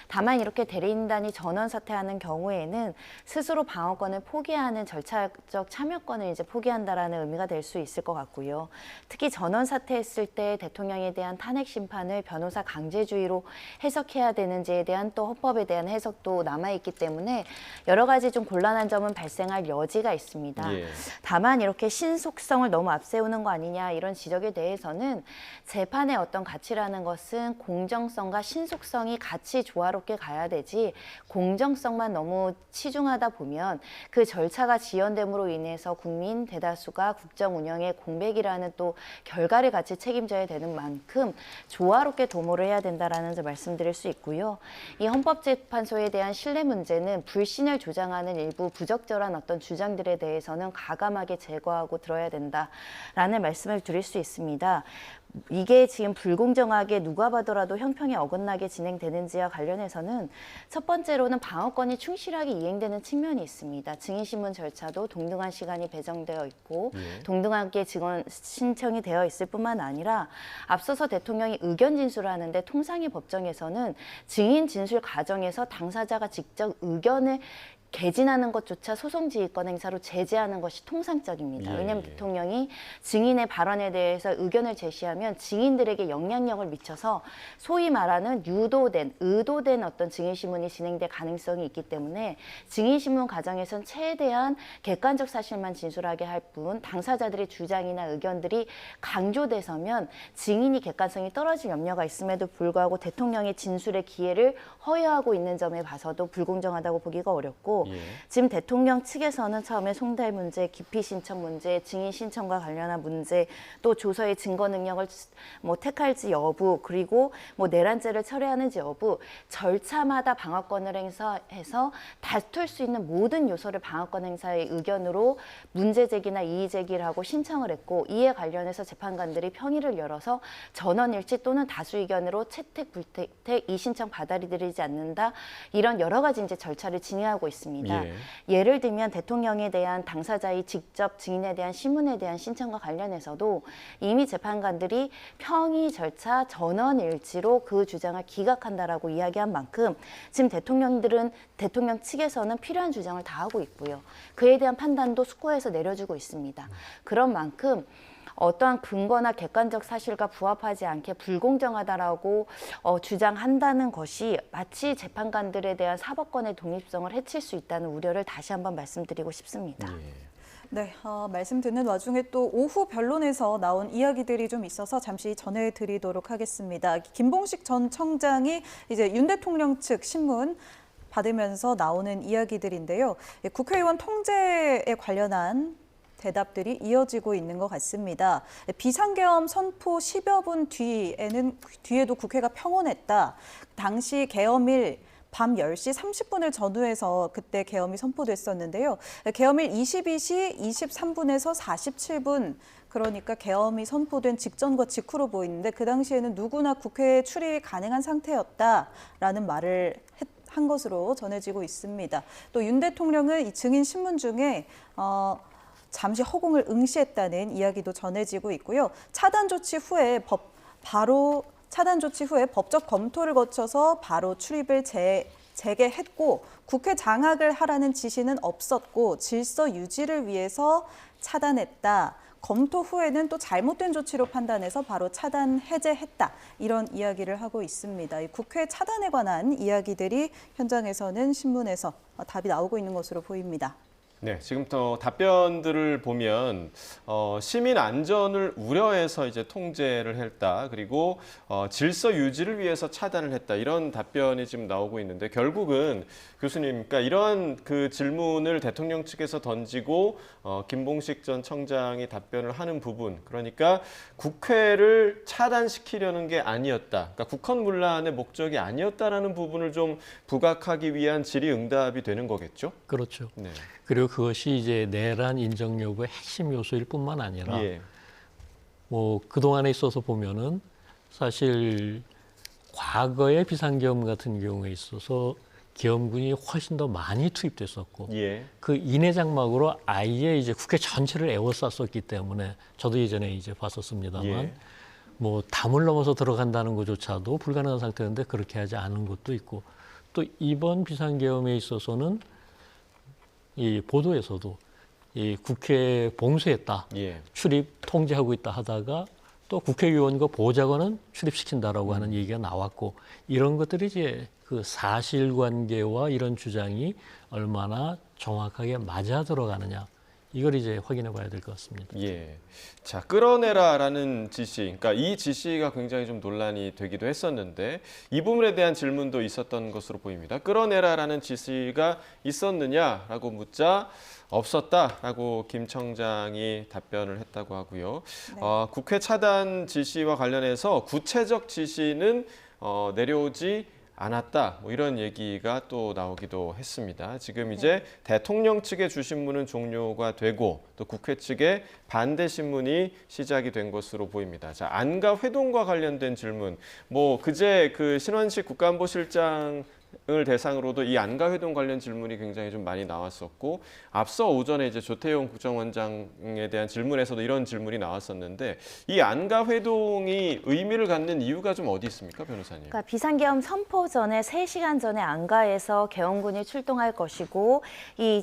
다만 이렇게 대리인단이 전원 사퇴하는 경우에는 스스로 방어권을 포기하는 절차적 참여권을 이제 포기한다라는 의미가 될 수 있을 것 같고요. 특히 전원 사퇴했을 때 대통령에 대한 탄핵 심판을 변호사 강제주의로 해석해야 되는지에 대한 또 헌법에 대한 해석도 남아있기 때문에 여러 가지 좀 곤란한 점은 발생할 여지가 있습니다. 예. 다만 이렇게 신속성을 너무 앞세우는 거 아니냐 이런 지적에 대해서는 재판의 어떤 가치라는 것은 공정성과 신속성이 같이 조화롭게 가야 되지 공정성만 너무 치중하다 보면 그 절차가 지연됨으로 인해서 국민 대다수가 국정 운영의 공백이라는 또 결과를 같이 책임져야 되는 만큼 조화롭게 도모를 해야 된다라는 점 말씀드릴 수 있고요. 이 헌법재판소에 대한 신뢰 문제는 불신을 조장하는 일부 부적절한 어떤 주장들에 대해서는 과감하게 제거하고 들어야 된다라는 말씀을 드릴 수 있습니다. 이게 지금 불공정하게 누가 봐더라도 형평에 어긋나게 진행되는지와 관련해서는 첫 번째로는 방어권이 충실하게 이행되는 측면이 있습니다. 증인신문 절차도 동등한 시간이 배정되어 있고 동등하게 증언 신청이 되어 있을 뿐만 아니라 앞서서 대통령이 의견 진술을 하는데 통상의 법정에서는 증인 진술 과정에서 당사자가 직접 의견을 개진하는 것조차 소송지휘권 행사로 제재하는 것이 통상적입니다. 왜냐하면 대통령이 증인의 발언에 대해서 의견을 제시하면 증인들에게 영향력을 미쳐서 소위 말하는 유도된, 의도된 어떤 증인신문이 진행될 가능성이 있기 때문에 증인신문 과정에선 최대한 객관적 사실만 진술하게 할 뿐 당사자들의 주장이나 의견들이 강조돼서면 증인이 객관성이 떨어질 염려가 있음에도 불구하고 대통령의 진술의 기회를 허용하고 있는 점에 봐서도 불공정하다고 보기가 어렵고, 있고 예. 지금 대통령 측에서는 처음에 송달 문제, 기피 신청 문제, 증인 신청과 관련한 문제, 또 조서의 증거 능력을 뭐 택할지 여부, 그리고 뭐 내란죄를 철회하는지 여부, 절차마다 방어권을 행사해서 다툴 수 있는 모든 요소를 방어권 행사의 의견으로 문제 제기나 이의 제기를 하고 신청을 했고, 이에 관련해서 재판관들이 평의를 열어서 전원일치 또는 다수 의견으로 채택, 불채택, 이의신청 받아들이지 않는다, 이런 여러 가지 이제 절차를 진행하고 있습니다. 예를 들면 대통령에 대한 당사자의 직접 증인에 대한 신문에 대한 신청과 관련해서도 이미 재판관들이 평의 절차 전원일치로 그 주장을 기각한다라고 이야기한 만큼 지금 대통령 측에서는 필요한 주장을 다 하고 있고요. 그에 대한 판단도 숙고해서 내려주고 있습니다. 그런 만큼 어떠한 근거나 객관적 사실과 부합하지 않게 불공정하다라고 주장한다는 것이 마치 재판관들에 대한 사법권의 독립성을 해칠 수 있다는 우려를 다시 한번 말씀드리고 싶습니다. 네, 말씀 듣는 와중에 또 오후 변론에서 나온 이야기들이 좀 있어서 잠시 전해드리도록 하겠습니다. 김봉식 전 청장이 이제 윤 대통령 측 신문 받으면서 나오는 이야기들인데요. 국회의원 통제에 관련한 대답들이 이어지고 있는 것 같습니다. 비상계엄 선포 10여 분 뒤에도 국회가 평온했다. 당시 계엄일 밤 10시 30분을 전후해서 그때 계엄이 선포됐었는데요. 계엄일 22시 23분에서 47분, 그러니까 계엄이 선포된 직전과 직후로 보이는데 그 당시에는 누구나 국회에 출입이 가능한 상태였다라는 말을 한 것으로 전해지고 있습니다. 또 윤 대통령은 이 증인 신문 중에 잠시 허공을 응시했다는 이야기도 전해지고 있고요. 차단 조치 후에 법적 검토를 거쳐서 바로 출입을 재개했고 국회 장악을 하라는 지시는 없었고 질서 유지를 위해서 차단했다. 검토 후에는 또 잘못된 조치로 판단해서 바로 차단 해제했다. 이런 이야기를 하고 있습니다. 이 국회 차단에 관한 이야기들이 현장에서는 신문에서 답이 나오고 있는 것으로 보입니다. 네, 지금부터 답변들을 보면 시민 안전을 우려해서 이제 통제를 했다. 그리고 질서 유지를 위해서 차단을 했다. 이런 답변이 지금 나오고 있는데 결국은 교수님, 그러니까 이러한 그 질문을 대통령 측에서 던지고 김봉식 전 청장이 답변을 하는 부분, 그러니까 국회를 차단시키려는 게 아니었다. 그러니까 국헌문란의 목적이 아니었다라는 부분을 좀 부각하기 위한 질의응답이 되는 거겠죠? 그렇죠. 네. 그리고 그것이 이제 내란 인정 여부의 핵심 요소일 뿐만 아니라 뭐 그동안에 있어서 보면은 사실 과거의 비상계엄 같은 경우에 있어서 계엄군이 훨씬 더 많이 투입됐었고 그 인해 장막으로 아예 이제 국회 전체를 에워쌌었기 때문에 저도 예전에 이제 봤었습니다만 뭐 담을 넘어서 들어간다는 것조차도 불가능한 상태였는데 그렇게 하지 않은 것도 있고, 또 이번 비상계엄에 있어서는 이 보도에서도 이 국회 봉쇄했다, 출입 통제하고 있다 하다가 또 국회의원과 보좌관은 출입시킨다라고 하는 얘기가 나왔고, 이런 것들이 이제 그 사실관계와 이런 주장이 얼마나 정확하게 맞아 들어가느냐, 이걸 이제 확인해 봐야 될 것 같습니다. 자, 끌어내라라는 지시, 그러니까 이 지시가 굉장히 좀 논란이 되기도 했었는데 이 부분에 대한 질문도 있었던 것으로 보입니다. 끌어내라라는 지시가 있었느냐라고 묻자 없었다라고 김 청장이 답변을 했다고 하고요. 국회 차단 지시와 관련해서 구체적 지시는 내려오지 않았다, 뭐 이런 얘기가 또 나오기도 했습니다. 지금 이제 대통령 측의 주신문은 종료가 되고 또 국회 측의 반대 신문이 시작이 된 것으로 보입니다. 자, 안가 회동과 관련된 질문, 뭐 그제 그 신원식 국가안보실장을 대상으로도 이 안가 회동 관련 질문이 굉장히 좀 많이 나왔었고, 앞서 오전에 이제 조태용 국정원장에 대한 질문에서도 이런 질문이 나왔었는데 이 안가 회동이 의미를 갖는 이유가 좀 어디 있습니까, 변호사님? 그러니까 비상계엄 선포 전에 3시간 전에 안가에서 계엄군이 출동할 것이고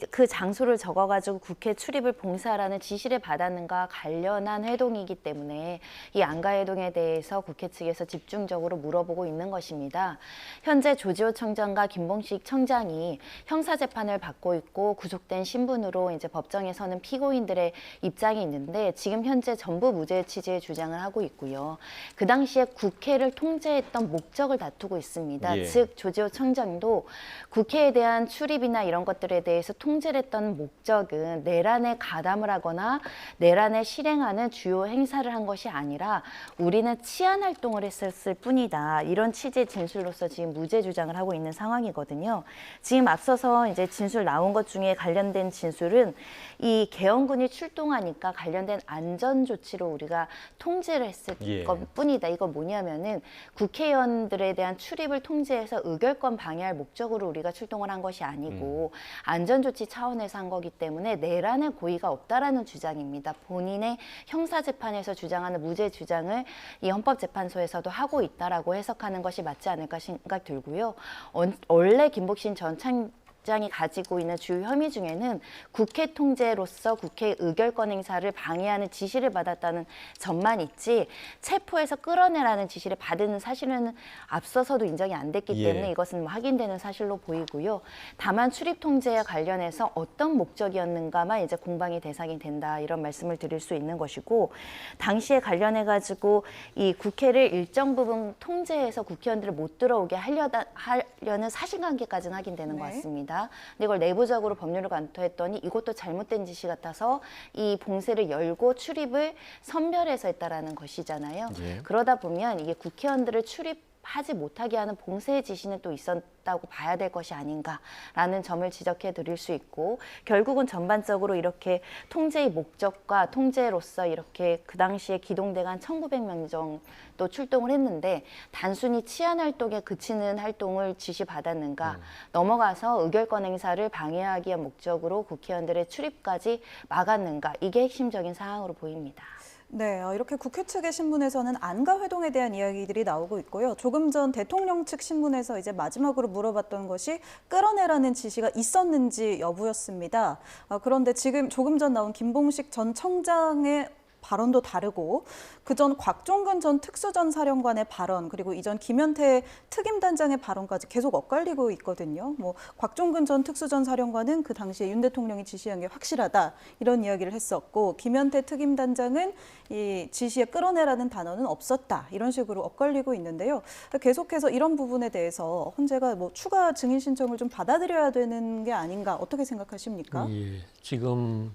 그 장소를 적어가지고 국회 출입을 봉쇄하라는 지시를 받았는가 관련한 회동이기 때문에 이 안가 회동에 대해서 국회 측에서 집중적으로 물어보고 있는 것입니다. 현재 조지호 청장 총장과 김봉식 청장이 형사 재판을 받고 있고 구속된 신분으로 이제 법정에서는 피고인들의 입장이 있는데 지금 현재 전부 무죄 취지의 주장을 하고 있고요. 그 당시에 국회를 통제했던 목적을 다투고 있습니다. 예. 즉 조지호 청장도 국회에 대한 출입이나 이런 것들에 대해서 통제를 했던 목적은 내란에 가담을 하거나 내란을 실행하는 주요 행사를 한 것이 아니라 우리는 치안 활동을 했었을 뿐이다. 이런 취지의 진술로서 지금 무죄 주장을 하고 있는 상황이거든요. 지금 앞서서 이제 진술 나온 것 중에 관련된 진술은 이 계엄군이 출동하니까 관련된 안전 조치로 우리가 통제를 했을 예. 것뿐이다. 이건 뭐냐면은 국회의원들에 대한 출입을 통제해서 의결권 방해할 목적으로 우리가 출동을 한 것이 아니고 안전 조치 차원에서 한 거기 때문에 내란의 고의가 없다라는 주장입니다. 본인의 형사 재판에서 주장하는 무죄 주장을 이 헌법재판소에서도 하고 있다라고 해석하는 것이 맞지 않을까 생각 들고요. 원래 김복신 전 청장이 가지고 있는 주요 혐의 중에는 국회 통제로서 국회 의결권 행사를 방해하는 지시를 받았다는 점만 있지 체포해서 끌어내라는 지시를 받은 사실은 앞서서도 인정이 안 됐기 예. 때문에 이것은 확인되는 사실로 보이고요. 다만 출입 통제에 관련해서 어떤 목적이었는가만 이제 공방의 대상이 된다 이런 말씀을 드릴 수 있는 것이고 당시에 관련해 가지고 이 국회를 일정 부분 통제해서 국회의원들을 못 들어오게 하려는 사실관계까지는 확인되는 것 네. 같습니다. 근데 이걸 내부적으로 법률을 검토했더니 이것도 잘못된 지시 같아서 이 봉쇄를 열고 출입을 선별해서 했다라는 것이잖아요. 예. 그러다 보면 이게 국회의원들을 출입하지 못하게 하는 봉쇄 지시는 또 있었다고 봐야 될 것이 아닌가라는 점을 지적해 드릴 수 있고 결국은 전반적으로 이렇게 통제의 목적과 통제로서 이렇게 그 당시에 기동대가 한 1900명 정도 출동을 했는데 단순히 치안 활동에 그치는 활동을 지시받았는가 넘어가서 의결권 행사를 방해하기 위한 목적으로 국회의원들의 출입까지 막았는가 이게 핵심적인 사항으로 보입니다. 네, 이렇게 국회 측의 신문에서는 안가 회동에 대한 이야기들이 나오고 있고요. 조금 전 대통령 측 신문에서 이제 마지막으로 물어봤던 것이 끌어내라는 지시가 있었는지 여부였습니다. 그런데 지금 조금 전 나온 김봉식 전 청장의 발언도 다르고 그전 곽종근 전 특수전 사령관의 발언 그리고 이전 김현태 특임단장의 발언까지 계속 엇갈리고 있거든요. 뭐 곽종근 전 특수전 사령관은 그 당시에 윤 대통령이 지시한 게 확실하다 이런 이야기를 했었고 김현태 특임단장은 이 지시에 끌어내라는 단어는 없었다 이런 식으로 엇갈리고 있는데요. 계속해서 이런 부분에 대해서 헌재가 뭐 추가 증인 신청을 좀 받아들여야 되는 게 아닌가 어떻게 생각하십니까? 예, 지금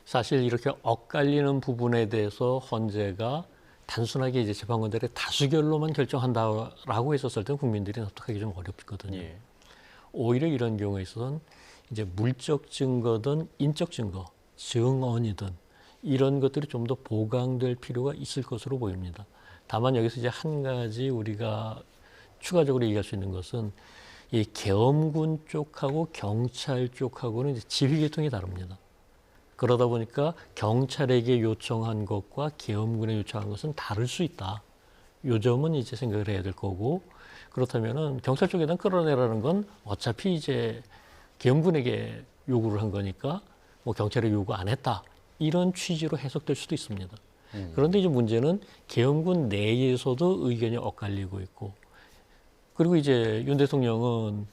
사실 이렇게 엇갈리는 부분에 대해서 헌재가 단순하게 이제 재판관들의 다수결로만 결정한다라고 했었을 때 국민들이 납득하기 좀 어렵거든요. 예. 오히려 이런 경우에 있어서는 이제 물적 증거든 인적 증거, 증언이든 이런 것들이 좀 더 보강될 필요가 있을 것으로 보입니다. 다만 여기서 이제 한 가지 우리가 추가적으로 얘기할 수 있는 것은 이 계엄군 쪽하고 경찰 쪽하고는 이제 지휘 계통이 다릅니다. 그러다 보니까 경찰에게 요청한 것과 계엄군에 요청한 것은 다를 수 있다. 요 점은 이제 생각을 해야 될 거고 그렇다면은 경찰 쪽에다 끌어내라는 건 어차피 이제 계엄군에게 요구를 한 거니까 뭐 경찰에 요구 안 했다. 이런 취지로 해석될 수도 있습니다. 그런데 이제 문제는 계엄군 내에서도 의견이 엇갈리고 있고 그리고 이제 윤 대통령은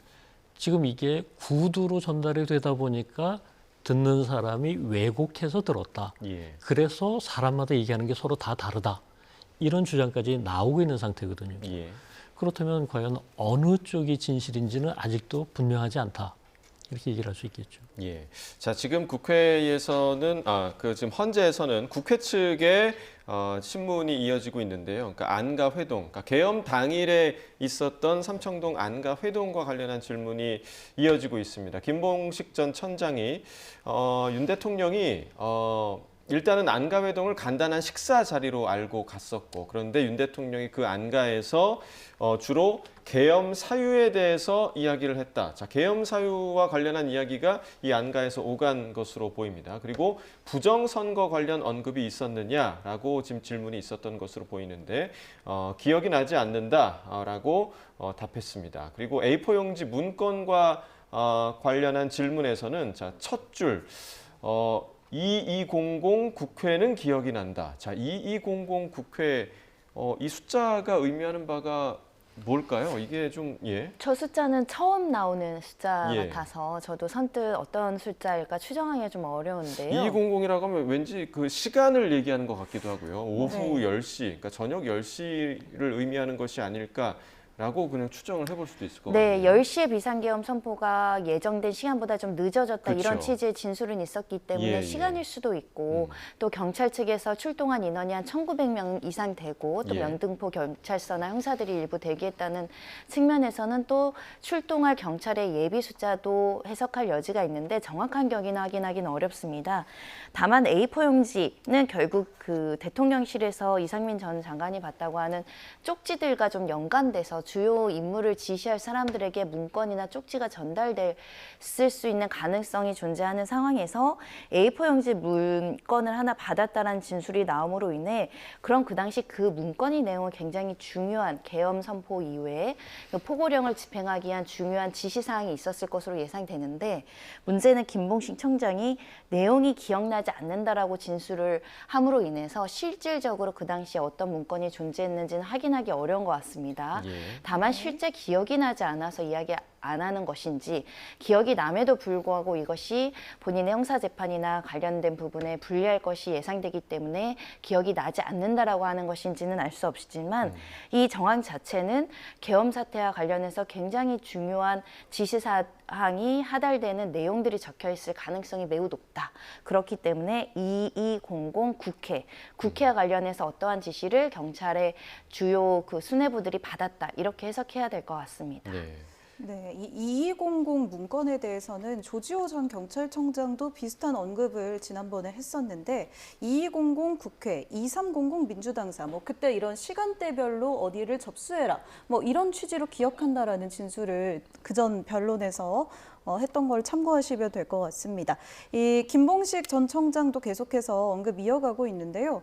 지금 이게 구두로 전달이 되다 보니까 듣는 사람이 왜곡해서 들었다. 예. 그래서 사람마다 얘기하는 게 서로 다 다르다. 이런 주장까지 나오고 있는 상태거든요. 예. 그렇다면 과연 어느 쪽이 진실인지는 아직도 분명하지 않다. 이렇게 얘기를 할 수 있겠죠. 예. 자, 지금 국회에서는 지금 헌재에서는 국회 측의 신문이 이어지고 있는데요. 그러니까 안가 회동, 그러니까 계엄 당일에 있었던 삼청동 안가 회동과 관련한 질문이 이어지고 있습니다. 김봉식 전 천장이 윤 대통령이 일단은 안가 회동을 간단한 식사 자리로 알고 갔었고 그런데 윤 대통령이 그 안가에서 주로 계엄 사유에 대해서 이야기를 했다. 자, 계엄 사유와 관련한 이야기가 이 안가에서 오간 것으로 보입니다. 그리고 부정선거 관련 언급이 있었느냐라고 지금 질문이 있었던 것으로 보이는데 기억이 나지 않는다라고 답했습니다. 그리고 A4 용지 문건과 관련한 질문에서는 자, 첫 줄 2200 국회는 기억이 난다. 자, 2200 국회 이 숫자가 의미하는 바가 뭘까요? 이게 좀 예. 저 숫자는 처음 나오는 숫자 예. 같아서 저도 선뜻 어떤 숫자일까 추정하기가 좀 어려운데요. 2200이라고 하면 왠지 그 시간을 얘기하는 것 같기도 하고요. 오후 네. 10시, 그러니까 저녁 10시를 의미하는 것이 아닐까라고 그냥 추정을 해볼 수도 있을 것 네, 같네요. 10시에 비상계엄 선포가 예정된 시간보다 좀 늦어졌다 이런 그렇죠. 취지의 진술은 있었기 때문에 예, 시간일 수도 있고 또 경찰 측에서 출동한 인원이 한 1,900명 이상 되고 또 예. 면등포 경찰서나 형사들이 일부 대기했다는 측면에서는 또 출동할 경찰의 예비 숫자도 해석할 여지가 있는데 정확한 격이나 확인하기는 어렵습니다. 다만 A4 용지는 결국 그 대통령실에서 이상민 전 장관이 봤다고 하는 쪽지들과 좀 연관돼서 주요 임무를 지시할 사람들에게 문건이나 쪽지가 전달됐을 수 있는 가능성이 존재하는 상황에서 A4 용지 문건을 하나 받았다라는 진술이 나옴으로 인해 그럼 그 당시 그 문건의 내용은 굉장히 중요한 계엄 선포 이후에 그 포고령을 집행하기 위한 중요한 지시사항이 있었을 것으로 예상되는데 문제는 김봉식 청장이 내용이 기억나지 않는다라고 진술을 함으로 인해서 실질적으로 그 당시에 어떤 문건이 존재했는지는 확인하기 어려운 것 같습니다. 예. 다만 실제 기억이 나지 않아서 이야기 안 하는 것인지 기억이 남에도 불구하고 이것이 본인의 형사재판이나 관련된 부분에 불리할 것이 예상되기 때문에 기억이 나지 않는다라고 하는 것인지는 알 수 없지만 이 정황 자체는 계엄 사태와 관련해서 굉장히 중요한 지시사항이 하달되는 내용들이 적혀 있을 가능성이 매우 높다. 그렇기 때문에 2200 국회와 관련해서 어떠한 지시를 경찰의 주요 그 수뇌부들이 받았다. 이렇게 해석해야 될 것 같습니다. 네. 네, 이 2200 문건에 대해서는 조지호 전 경찰청장도 비슷한 언급을 지난번에 했었는데 2200 국회, 2300 민주당사, 뭐 그때 이런 시간대별로 어디를 접수해라, 뭐 이런 취지로 기억한다라는 진술을 그전 변론에서 했던 걸 참고하시면 될 것 같습니다. 이 김봉식 전 청장도 계속해서 언급 이어가고 있는데요.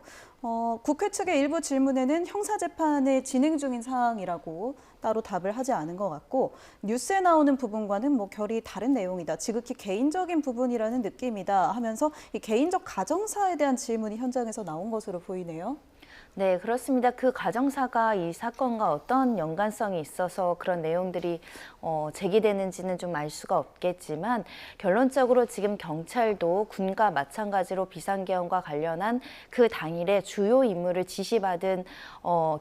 국회 측의 일부 질문에는 형사재판의 진행 중인 사항이라고 따로 답을 하지 않은 것 같고 뉴스에 나오는 부분과는 뭐 결이 다른 내용이다. 지극히 개인적인 부분이라는 느낌이다 하면서 이 개인적 가정사에 대한 질문이 현장에서 나온 것으로 보이네요. 네, 그렇습니다. 그 가정사가 이 사건과 어떤 연관성이 있어서 그런 내용들이 제기되는지는 좀 알 수가 없겠지만 결론적으로 지금 경찰도 군과 마찬가지로 비상계엄과 관련한 그 당일에 주요 임무를 지시받은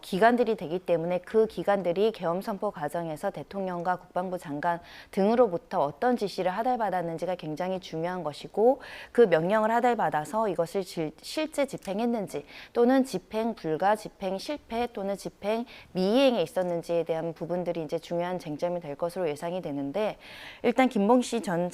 기관들이 되기 때문에 그 기관들이 계엄 선포 과정에서 대통령과 국방부 장관 등으로부터 어떤 지시를 하달받았는지가 굉장히 중요한 것이고 그 명령을 하달받아서 이것을 실제 집행했는지 또는 집행 불가, 집행 실패 또는 집행 미이행에 있었는지에 대한 부분들이 이제 중요한 쟁점이 될 것으로 예상이 되는데 일단 김봉식 전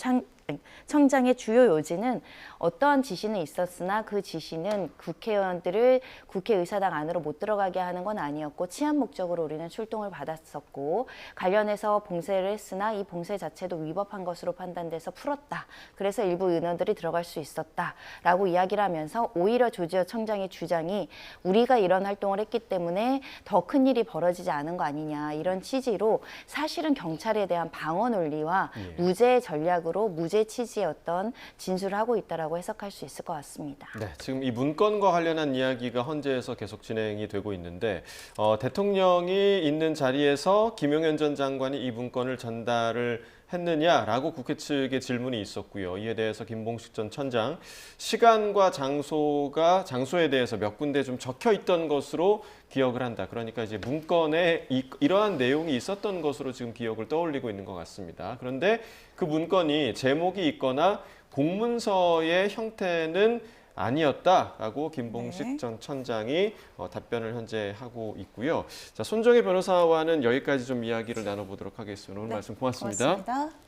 청장의 주요 요지는 어떠한 지시는 있었으나 그 지시는 국회의원들을 국회의사당 안으로 못 들어가게 하는 건 아니었고 치안 목적으로 우리는 출동을 받았었고 관련해서 봉쇄를 했으나 이 봉쇄 자체도 위법한 것으로 판단돼서 풀었다. 그래서 일부 의원들이 들어갈 수 있었다라고 이야기를 하면서 오히려 조지호 청장의 주장이 우리가 이런 활동을 했기 때문에 더 큰 일이 벌어지지 않은 거 아니냐 이런 취지로 사실은 경찰에 대한 방어 논리와 무죄 전략으로 무죄 취지의 어떤 진술을 하고 있다라고 해석할 수 있을 것 같습니다. 네, 지금 이 문건과 관련한 이야기가 헌재에서 계속 진행이 되고 있는데 대통령이 있는 자리에서 김용현 전 장관이 이 문건을 전달을 했느냐라고 국회 측의 질문이 있었고요. 이에 대해서 김봉식 전 천장 시간과 장소에 대해서 몇 군데 좀 적혀 있던 것으로 기억을 한다. 그러니까 이제 문건에 이러한 내용이 있었던 것으로 지금 기억을 떠올리고 있는 것 같습니다. 그런데 그 문건이 제목이 있거나 공문서의 형태는 아니었다라고 김봉식 전 천장이 답변을 현재 하고 있고요. 자, 손정혜 변호사와는 여기까지 좀 이야기를 나눠보도록 하겠습니다. 오늘 말씀 고맙습니다. 고맙습니다.